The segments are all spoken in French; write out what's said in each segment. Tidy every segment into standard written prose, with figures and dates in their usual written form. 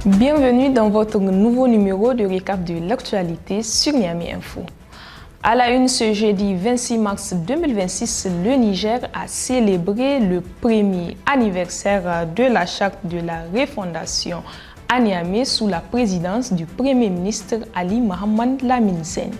Bienvenue dans votre nouveau numéro de récap de l'actualité sur Niamey Info. À la une, ce jeudi 26 mars 2026, le Niger a célébré le premier anniversaire de la charte de la refondation à Niamey sous la présidence du Premier ministre Ali Mohamed Lamine Zen.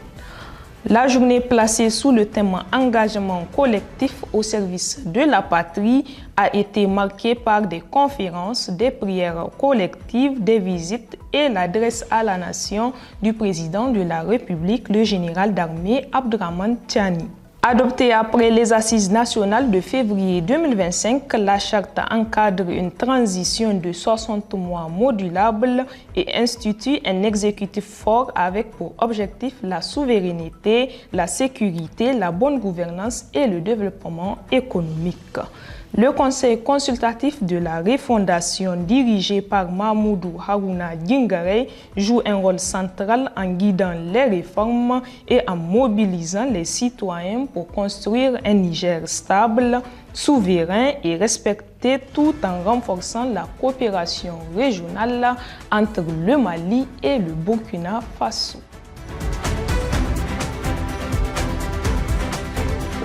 La journée placée sous le thème engagement collectif au service de la patrie a été marquée par des conférences, des prières collectives, des visites et l'adresse à la nation du président de la République, le général d'armée Abdraman Tiani. Adoptée après les assises nationales de février 2025, la charte encadre une transition de 60 mois modulable et institue un exécutif fort avec pour objectif la souveraineté, la sécurité, la bonne gouvernance et le développement économique. Le Conseil consultatif de la refondation dirigé par Mahmoudou Harouna Djingare joue un rôle central en guidant les réformes et en mobilisant les citoyens pour construire un Niger stable, souverain et respecté tout en renforçant la coopération régionale entre le Mali et le Burkina Faso.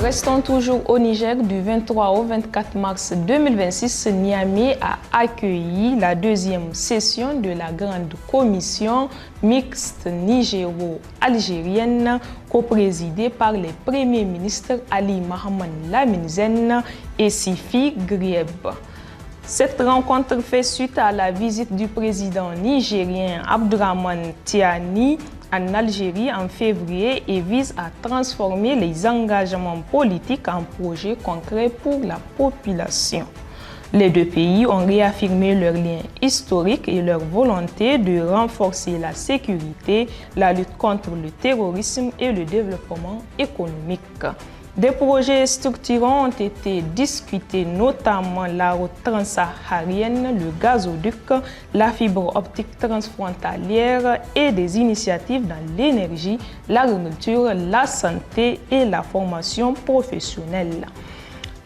Restons toujours au Niger. Du 23 au 24 mars 2026, Niamey a accueilli la deuxième session de la grande commission mixte nigéro-algérienne coprésidée par les premiers ministres Ali Mohamed Lamine Zen et Sifi Grieb. Cette rencontre fait suite à la visite du président nigérien Abdraman Tiani en Algérie en février et vise à transformer les engagements politiques en projets concrets pour la population. Les deux pays ont réaffirmé leurs liens historiques et leur volonté de renforcer la sécurité, la lutte contre le terrorisme et le développement économique. Des projets structurants ont été discutés, notamment la route transsaharienne, le gazoduc, la fibre optique transfrontalière et des initiatives dans l'énergie, l'agriculture, la santé et la formation professionnelle.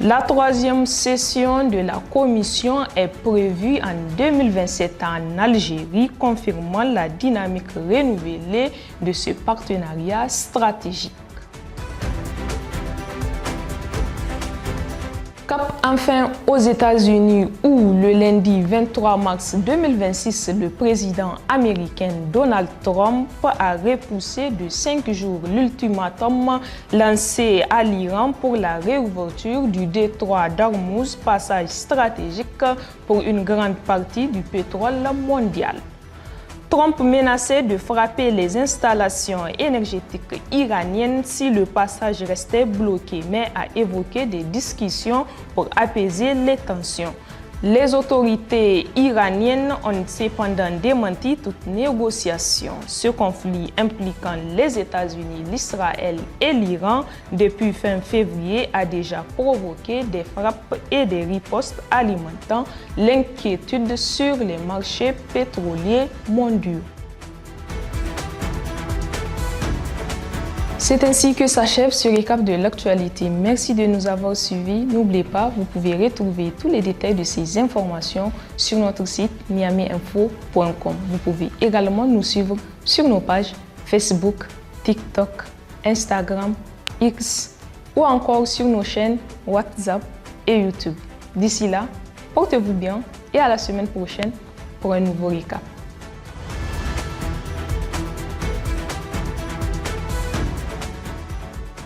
La troisième session de la commission est prévue en 2027 en Algérie, confirmant la dynamique renouvelée de ce partenariat stratégique. Cap enfin aux États-Unis où le lundi 23 mars 2026, le président américain Donald Trump a repoussé de 5 jours l'ultimatum lancé à l'Iran pour la réouverture du détroit d'Ormuz, passage stratégique pour une grande partie du pétrole mondial. Trump menaçait de frapper les installations énergétiques iraniennes si le passage restait bloqué, mais a évoqué des discussions pour apaiser les tensions. Les autorités iraniennes ont cependant démenti toute négociation. Ce conflit impliquant les États-Unis, l'Israël et l'Iran depuis fin février a déjà provoqué des frappes et des ripostes alimentant l'inquiétude sur les marchés pétroliers mondiaux. C'est ainsi que s'achève ce récap de l'actualité. Merci de nous avoir suivis. N'oubliez pas, vous pouvez retrouver tous les détails de ces informations sur notre site niameyinfo.com. Vous pouvez également nous suivre sur nos pages Facebook, TikTok, Instagram, X ou encore sur nos chaînes WhatsApp et YouTube. D'ici là, portez-vous bien et à la semaine prochaine pour un nouveau récap.